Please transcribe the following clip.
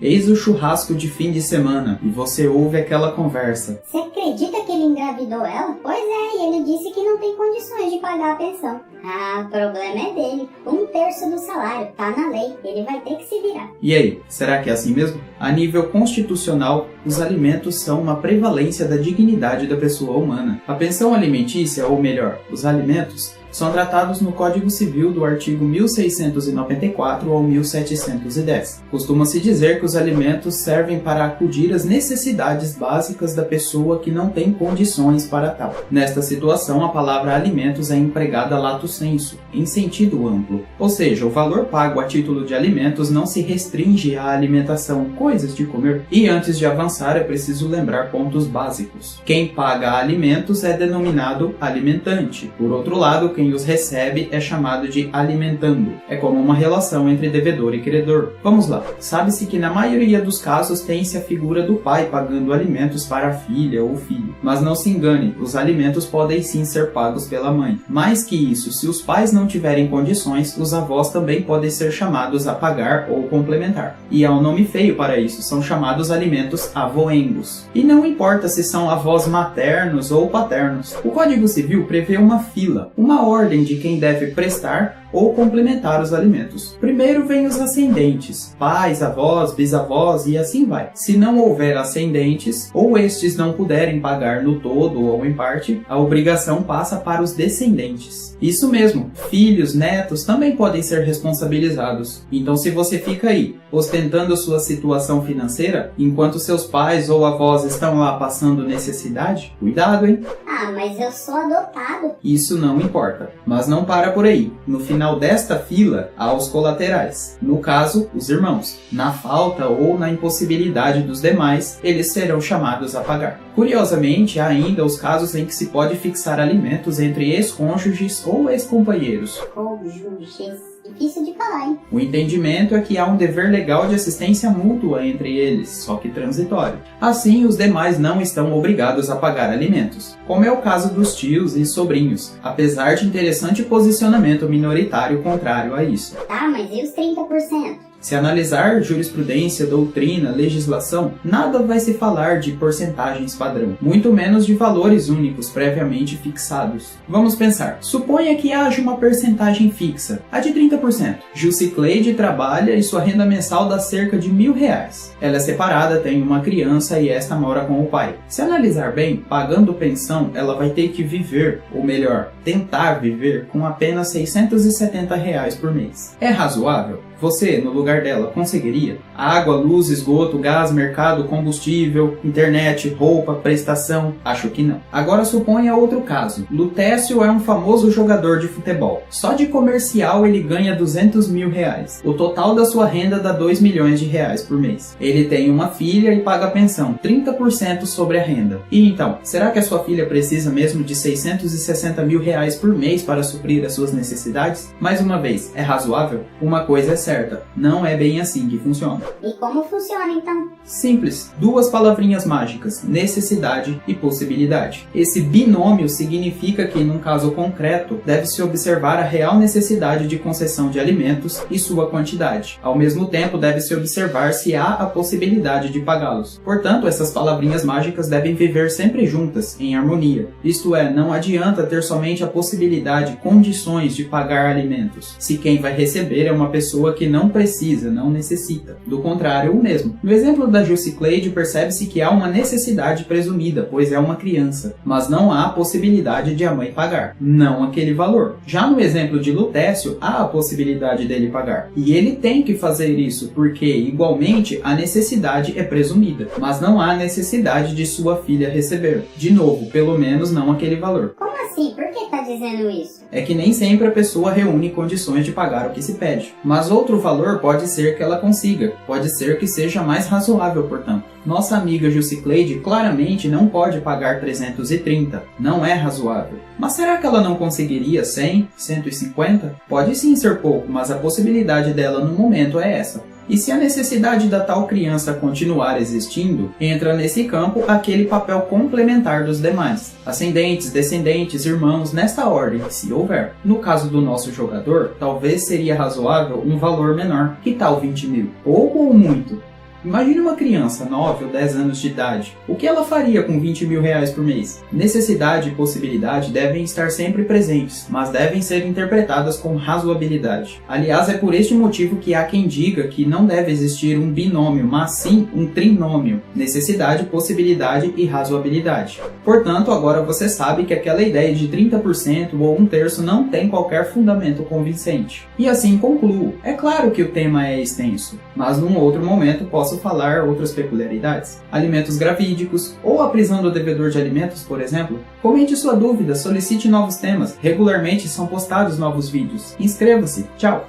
Eis o churrasco de fim de semana e você ouve aquela conversa. Você acredita que ele engravidou ela? Pois é, e ele disse que não tem condições de pagar a pensão. Ah, o problema é dele. 1/3 do salário, tá na lei. Ele vai ter que se virar. E aí, será que é assim mesmo? A nível constitucional, os alimentos são uma prevalência da dignidade da pessoa humana. A pensão alimentícia, ou melhor, os alimentos, são tratados no Código Civil do artigo 1694 ao 1710. Costuma-se dizer que os alimentos servem para acudir às necessidades básicas da pessoa que não tem condições para tal. Nesta situação, a palavra alimentos é empregada lato sensu, em sentido amplo. Ou seja, o valor pago a título de alimentos não se restringe à alimentação, coisas de comer. E antes de avançar, é preciso lembrar pontos básicos. Quem paga alimentos é denominado alimentante. Por outro lado, quem os recebe é chamado de alimentando. É como uma relação entre devedor e credor. Vamos lá. Sabe-se que na maioria dos casos tem-se a figura do pai pagando alimentos para a filha ou filho. Mas não se engane, os alimentos podem sim ser pagos pela mãe. Mais que isso, se os pais não tiverem condições, os avós também podem ser chamados a pagar ou complementar. E há um nome feio para isso, são chamados alimentos avoengos. E não importa se são avós maternos ou paternos. O Código Civil prevê uma fila, uma ordem de quem deve prestar ou complementar os alimentos. Primeiro vem os ascendentes, pais, avós, bisavós e assim vai. Se não houver ascendentes, ou estes não puderem pagar no todo ou em parte, a obrigação passa para os descendentes. Isso mesmo, filhos, netos também podem ser responsabilizados. Então se você fica aí, ostentando sua situação financeira, enquanto seus pais ou avós estão lá passando necessidade, cuidado, hein? Ah, mas eu sou adotado. Isso não importa, mas não para por aí. No final desta fila, há os colaterais. No caso, os irmãos. Na falta ou na impossibilidade dos demais, eles serão chamados a pagar. Curiosamente, há ainda os casos em que se pode fixar alimentos entre ex-cônjuges ou ex-companheiros. Cônjuges. Difícil de falar, hein? O entendimento é que há um dever legal de assistência mútua entre eles, só que transitório. Assim, os demais não estão obrigados a pagar alimentos, como é o caso dos tios e sobrinhos, apesar de interessante posicionamento minoritário contrário a isso. Tá, mas e os 30%? Se analisar jurisprudência, doutrina, legislação, nada vai se falar de porcentagens padrão, muito menos de valores únicos previamente fixados. Vamos pensar, suponha que haja uma percentagem fixa, a de 30%. Jucicleide trabalha e sua renda mensal dá cerca de R$1.000. Ela é separada, tem uma criança e esta mora com o pai. Se analisar bem, pagando pensão, ela vai ter que viver, ou melhor, tentar viver com apenas R$670 por mês. É razoável? Você, no lugar dela, conseguiria? Água, luz, esgoto, gás, mercado, combustível, internet, roupa, prestação? Acho que não. Agora suponha outro caso. Lutécio é um famoso jogador de futebol. Só de comercial ele ganha R$200 mil. O total da sua renda dá R$2 milhões por mês. Ele tem uma filha e paga pensão, 30% sobre a renda. E então, será que a sua filha precisa mesmo de R$660 mil por mês para suprir as suas necessidades? Mais uma vez, é razoável? Uma coisa é certa. Não é bem assim que funciona. E como funciona então? Simples. 2 palavrinhas mágicas: necessidade e possibilidade. Esse binômio significa que, num caso concreto, deve-se observar a real necessidade de concessão de alimentos e sua quantidade. Ao mesmo tempo, deve-se observar se há a possibilidade de pagá-los. Portanto, essas palavrinhas mágicas devem viver sempre juntas, em harmonia. Isto é, não adianta ter somente a possibilidade, condições de pagar alimentos, se quem vai receber é uma pessoa que não precisa, não necessita. Do contrário, o mesmo. No exemplo da Jucicleide, percebe-se que há uma necessidade presumida, pois é uma criança, mas não há a possibilidade de a mãe pagar, não aquele valor. Já no exemplo de Lutécio, há a possibilidade dele pagar, e ele tem que fazer isso, porque, igualmente, a necessidade é presumida, mas não há necessidade de sua filha receber. De novo, pelo menos não aquele valor. Como assim? Por que tá dizendo isso? É que nem sempre a pessoa reúne condições de pagar o que se pede, mas outro valor pode ser que ela consiga, pode ser que seja mais razoável, portanto. Nossa amiga Jucicleide claramente não pode pagar 330, não é razoável. Mas será que ela não conseguiria 100, 150? Pode sim ser pouco, mas a possibilidade dela no momento é essa. E se a necessidade da tal criança continuar existindo, entra nesse campo aquele papel complementar dos demais. Ascendentes, descendentes, irmãos, nesta ordem, se houver. No caso do nosso jogador, talvez seria razoável um valor menor. Que tal 20 mil? Pouco ou muito? Imagine uma criança, 9 ou 10 anos de idade. O que ela faria com 20 mil reais por mês? Necessidade e possibilidade devem estar sempre presentes, mas devem ser interpretadas com razoabilidade. Aliás, é por este motivo que há quem diga que não deve existir um binômio, mas sim um trinômio: necessidade, possibilidade e razoabilidade. Portanto, agora você sabe que aquela ideia de 30% ou 1/3 não tem qualquer fundamento convincente. E assim concluo. É claro que o tema é extenso, mas num outro momento posso falar outras peculiaridades. Alimentos gravídicos ou a prisão do devedor de alimentos, por exemplo. Comente sua dúvida, solicite novos temas. Regularmente são postados novos vídeos. Inscreva-se. Tchau!